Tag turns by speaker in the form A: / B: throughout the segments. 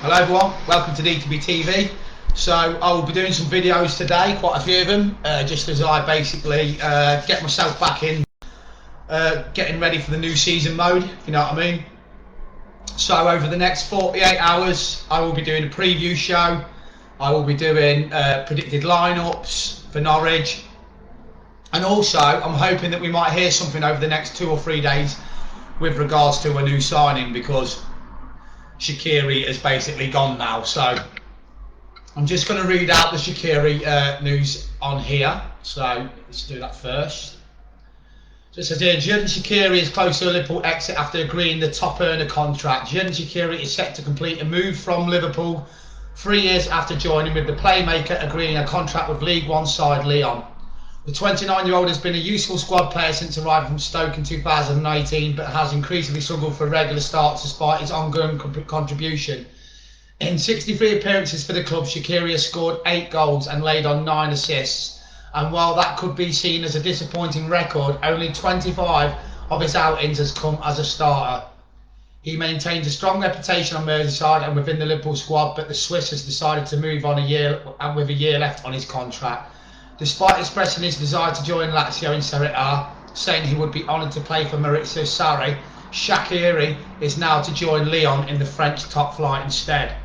A: Hello everyone, welcome to DTBTV. So I will be doing some videos today, quite a few of them, just as I basically get myself back in, getting ready for the new season mode, if you know what I mean. So over the next 48 hours, I will be doing a preview show. I will be doing predicted lineups for Norwich. And also, I'm hoping that we might hear something over the next 2 or 3 days with regards to a new signing, because Shaqiri has basically gone now. So I'm just going to read out the Shaqiri news on here. So let's do that first. So it says here, Xherdan Shaqiri is close to a Liverpool exit after agreeing the top earner contract. Xherdan Shaqiri is set to complete a move from Liverpool 3 years after joining, with the playmaker agreeing a contract with League One side Lyon. The 29-year-old has been a useful squad player since arriving from Stoke in 2018, but has increasingly struggled for regular starts despite his ongoing contribution. In 63 appearances for the club, Shaqiri has scored 8 goals and laid on 9 assists. And while that could be seen as a disappointing record, only 25 of his outings has come as a starter. He maintains a strong reputation on Merseyside and within the Liverpool squad, but the Swiss has decided to move on with a year left on his contract. Despite expressing his desire to join Lazio in Serie A, saying he would be honoured to play for Maurizio Sarri, Shaqiri is now to join Lyon in the French top flight instead.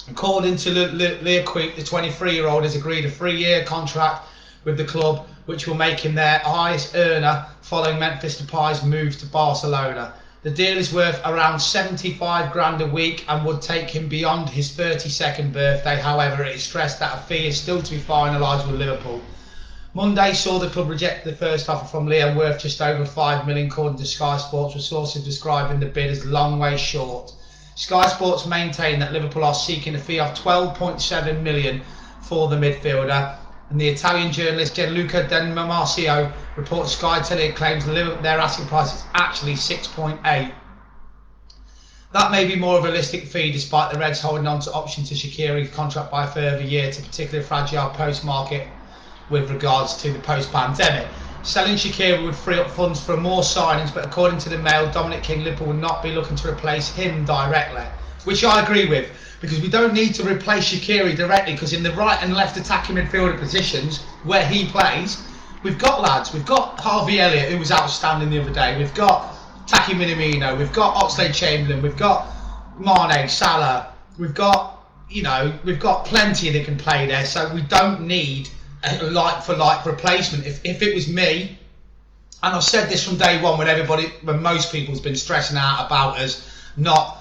A: According to L'Equipe, the 23-year-old has agreed a 3-year contract with the club, which will make him their highest earner following Memphis Depay's move to Barcelona. The deal is worth around 75 grand a week and would take him beyond his 32nd birthday. However, it is stressed that a fee is still to be finalised with Liverpool. Monday saw the club reject the first offer from Lyon, worth just over £5 million, according to Sky Sports, with sources describing the bid as long way short. Sky Sports maintain that Liverpool are seeking a fee of £12.7 million for the midfielder, and the Italian journalist Gianluca Di Marcio reports Sky Italia claims their asking price is actually 6.8. That may be more of a realistic fee, despite the Reds holding on to option to Shaqiri's contract by a further year to particularly fragile post-market with regards to the post-pandemic. Selling Shaqiri would free up funds for more signings, but according to the Mail, Dominic King, Liverpool will not be looking to replace him directly, which I agree with, because we don't need to replace Shaqiri directly, because in the right and left attacking midfielder positions where he plays, we've got lads. We've got Harvey Elliott, who was outstanding the other day. We've got Taki Minamino. We've got Oxlade-Chamberlain. We've got Mane, Salah. We've got plenty that can play there. So we don't need a like-for-like replacement. If it was me, and I've said this from day one, when most people's been stressing out about us not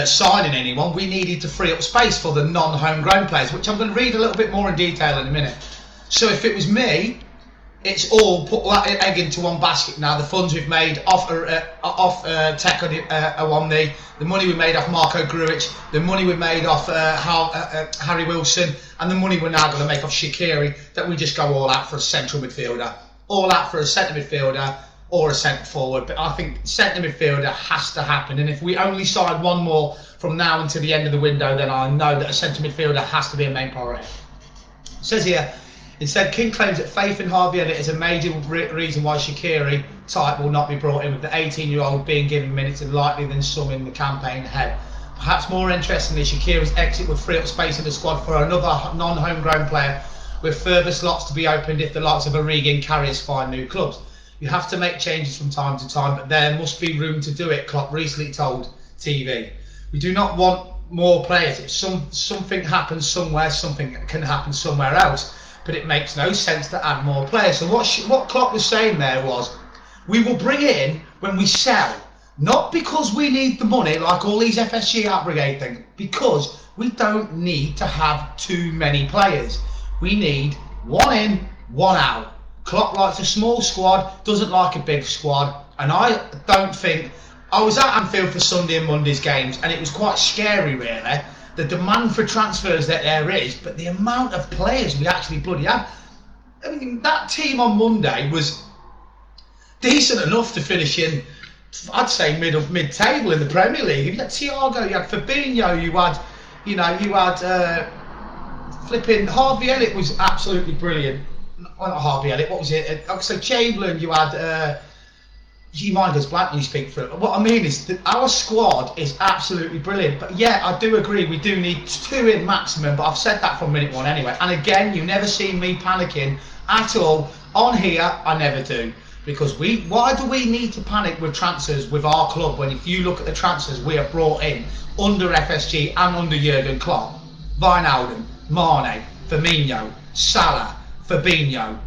A: signing anyone, we needed to free up space for the non-homegrown players, which I'm going to read a little bit more in detail in a minute. So if it was me, it's all put that egg into one basket now. The funds we've made off Teko Awamni, the money we made off Marco Grujic, the money we made off Harry Wilson, and the money we're now going to make off Shaqiri, that we just go all out for a central midfielder, all out for a centre midfielder or a centre forward. But I think centre midfielder has to happen, and if we only sign one more from now until the end of the window, then I know that a centre midfielder has to be a main priority. It says here, instead, King claims that faith in Harvey Elliott is a major reason why Shaqiri type will not be brought in, with the 18-year-old being given minutes and likely than some in the campaign ahead. Perhaps more interestingly, Shaqiri's exit would free up space in the squad for another non-homegrown player, with further slots to be opened if the likes of Origi and Karius find new clubs. You have to make changes from time to time, but there must be room to do it, Klopp recently told TV. We do not want more players. If something happens somewhere, something can happen somewhere else. But it makes no sense to add more players. So what Klopp was saying there was, we will bring it in when we sell, not because we need the money like all these FSG out brigade things, because we don't need to have too many players. We need one in, one out. Klopp likes a small squad, doesn't like a big squad, and I don't think... I was at Anfield for Sunday and Monday's games, and it was quite scary, really, the demand for transfers that there is, but the amount of players we actually bloody have. I mean, that team on Monday was decent enough to finish in, I'd say, mid-table in the Premier League. You had Thiago, you had Fabinho, you had flipping Harvey Elliott was absolutely brilliant. Well, not Harvey Elliott, what was it? So Chamberlain, you had your mind goes blank when you speak through it. What I mean is that our squad is absolutely brilliant. But yeah, I do agree we do need 2 in maximum, but I've said that from minute 1 anyway. And again, you never see me panicking at all. On here, I never do. Because why do we need to panic with transfers with our club when if you look at the transfers we have brought in under FSG and under Jurgen Klopp? Wijnaldum, Mane, Firmino, Salah, Fabinho,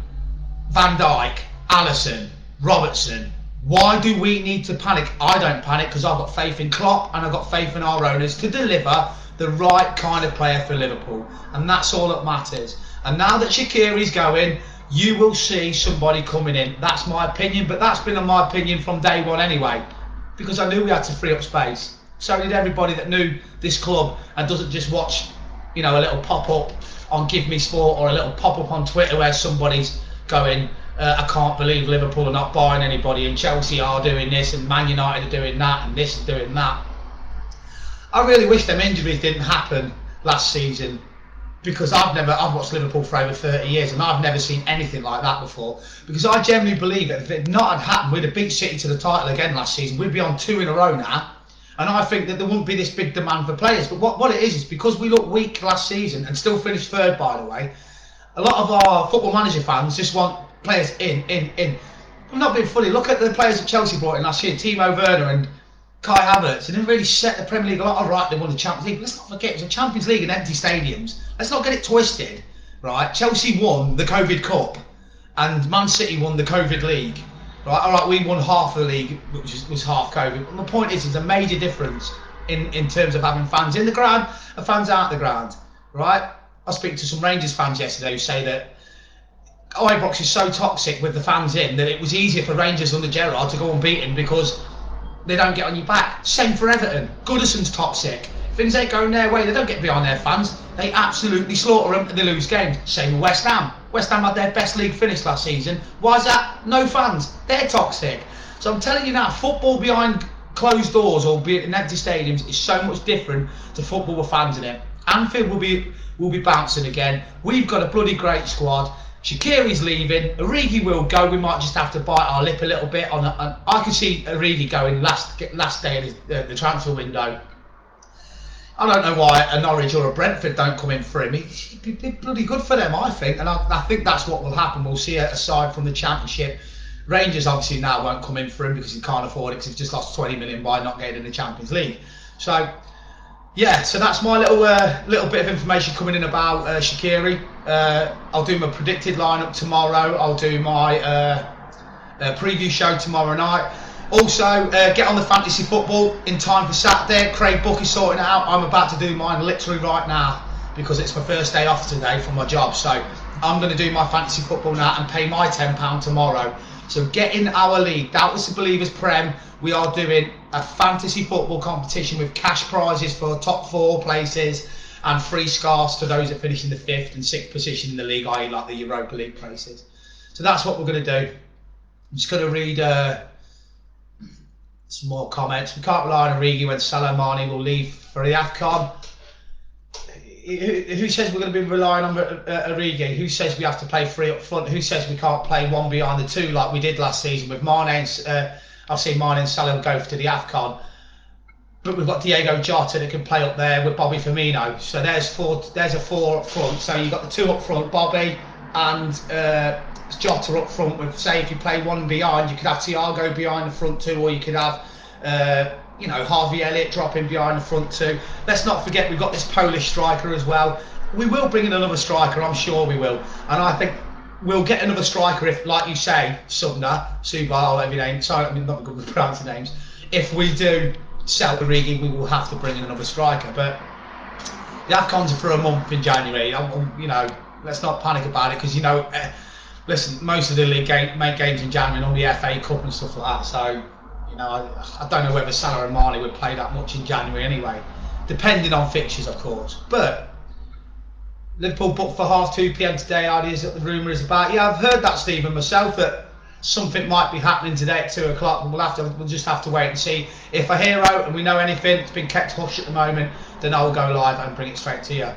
A: Van Dijk, Alisson, Robertson. Why do we need to panic? I don't panic because I've got faith in Klopp and I've got faith in our owners to deliver the right kind of player for Liverpool, and that's all that matters. And now that Shaqiri's going, you will see somebody coming in. That's my opinion, but that's been my opinion from day 1 anyway, because I knew we had to free up space. So did everybody that knew this club and doesn't just watch, you know, a little pop-up on Give Me Sport or a little pop-up on Twitter where somebody's going, I can't believe Liverpool are not buying anybody and Chelsea are doing this and Man United are doing that and this is doing that. I really wish them injuries didn't happen last season, because I've watched Liverpool for over 30 years and I've never seen anything like that before. Because I genuinely believe that if it not had happened, we'd have beat City to the title again last season. We'd be on 2 in a row now. And I think that there wouldn't be this big demand for players. But what it is because we looked weak last season and still finished 3rd, by the way. A lot of our Football Manager fans just want players in. I'm not being funny. Look at the players that Chelsea brought in last year, Timo Werner and Kai Havertz. They didn't really set the Premier League a lot. All right, they won the Champions League. But let's not forget, it was a Champions League in empty stadiums. Let's not get it twisted, right? Chelsea won the COVID Cup and Man City won the COVID League. Right, all right, we won half of the league, which was half COVID. But the point is, there's a major difference in terms of having fans in the ground and fans out the ground, right? I was speaking to some Rangers fans yesterday who say that Ibrox is so toxic with the fans in that it was easier for Rangers under Gerrard to go unbeaten because they don't get on your back. Same for Everton. Goodison's toxic. Things ain't going their way, they don't get behind their fans. They absolutely slaughter them and they lose games. Same with West Ham. West Ham had their best league finish last season. Why is that? No fans. They're toxic. So I'm telling you now, football behind closed doors or be it in empty stadiums is so much different to football with fans in it. Anfield will be bouncing again. We've got a bloody great squad. Shaqiri's leaving. Origi will go. We might just have to bite our lip a little bit. I can see Origi going last day of the transfer window. I don't know why a Norwich or a Brentford don't come in for him. He'd be bloody good for them, I think. And I think that's what will happen. We'll see it aside from the Championship. Rangers obviously now won't come in for him because he can't afford it because he's just lost 20 million by not getting in the Champions League. So, yeah, so that's my little bit of information coming in about Shaqiri. I'll do my predicted lineup tomorrow. I'll do my preview show tomorrow night. Also, get on the fantasy football in time for Saturday. Craig Book is sorting it out. I'm about to do mine literally right now because it's my first day off today from my job. So I'm going to do my fantasy football now and pay my £10 tomorrow. So get in our league, Doubtless the Believers Prem. We are doing a fantasy football competition with cash prizes for top 4 places and free scarves to those that finish in the 5th and 6th position in the league, i.e. like the Europa League places. So that's what we're going to do. I'm just going to read some more comments. We can't rely on Origi when Salah Mane will leave for the AFCON. Who says we're going to be relying on Origi? Who says we have to play 3 up front? Who says we can't play 1 behind the 2 like we did last season with Mane? I've seen Mane and Salah go to the AFCON. But we've got Diego Jota that can play up there with Bobby Firmino. So there's a 4 up front. So you've got the 2 up front, Bobby and Jota up front. With, say, if you play 1 behind, you could have Thiago behind the front 2, or you could have Harvey Elliott dropping behind the front 2. Let's not forget we've got this Polish striker as well. We will bring in another striker, I'm sure we will. And I think we'll get another striker if, like you say, Subar, whatever your name. Sorry, I'm not good with pronouncing names. If we do sell Origi, we will have to bring in another striker. But the AFCONs are for a month in January. Let's not panic about it because listen, most of the league make games in January, and all the FA Cup and stuff like that. So, I don't know whether Salah and Mane would play that much in January anyway, depending on fixtures, of course. But Liverpool booked for 2:30 p.m. today. Ideas that the rumour is about. Yeah, I've heard that, Stephen, myself, that something might be happening today at 2 o'clock. We'll just have to wait and see. If I hear out and we know anything, it's been kept hush at the moment, then I'll go live and bring it straight to you.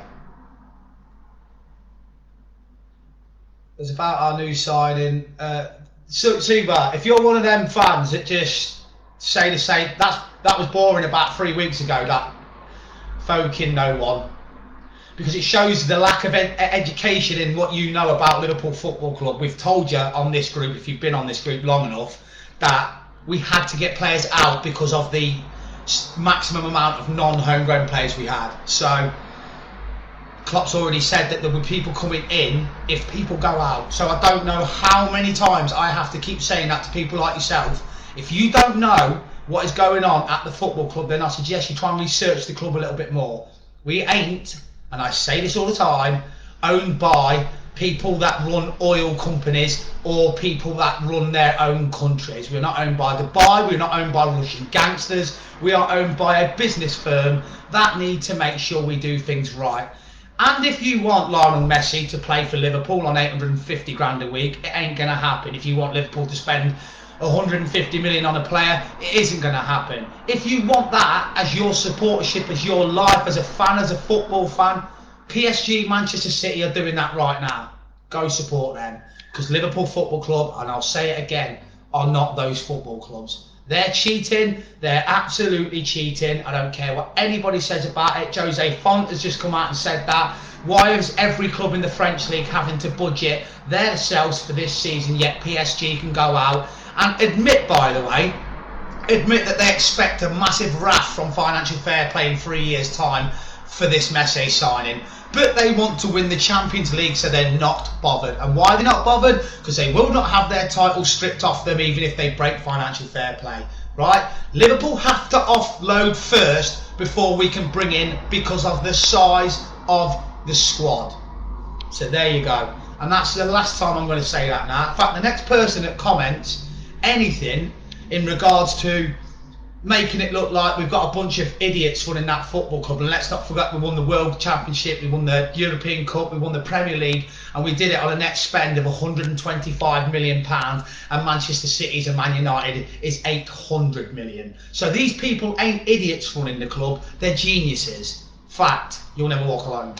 A: It's about our new signing. So, Suba, if you're one of them fans that just say the same, that was boring about 3 weeks ago, that Foking no one. Because it shows the lack of education in what you know about Liverpool Football Club. We've told you on this group, if you've been on this group long enough, that we had to get players out because of the maximum amount of non-homegrown players we had. So Klopp's already said that there were people coming in if people go out. So I don't know how many times I have to keep saying that to people like yourself. If you don't know what is going on at the football club, then I suggest you try and research the club a little bit more. We ain't, and I say this all the time, owned by people that run oil companies or people that run their own countries. We're not owned by Dubai, we're not owned by Russian gangsters. We are owned by a business firm that need to make sure we do things right. And if you want Lionel Messi to play for Liverpool on 850 grand a week, it ain't going to happen. If you want Liverpool to spend 150 million on a player, it isn't going to happen. If you want that as your supportership, as your life, as a fan, as a football fan, PSG, Manchester City are doing that right now. Go support them. Because Liverpool Football Club, and I'll say it again, are not those football clubs. They're cheating. They're absolutely cheating. I don't care what anybody says about it. Jose Font has just come out and said that. Why is every club in the French league having to budget their sales for this season, yet PSG can go out and admit, by the way, that they expect a massive wrath from financial fair play in 3 years' time for this Messi signing. But they want to win the Champions League, so they're not bothered. And why are they not bothered? Because they will not have their title stripped off them even if they break financial fair play. Right? Liverpool have to offload first before we can bring in, because of the size of the squad. So there you go. And that's the last time I'm going to say that now. In fact, the next person that comments anything in regards to making it look like we've got a bunch of idiots running that football club, and let's not forget we won the World Championship, we won the European Cup, we won the Premier League, and we did it on a net spend of £125 million, and Manchester City's and Man United is 800 million. So these people ain't idiots running the club, they're geniuses. Fact, you'll never walk alone.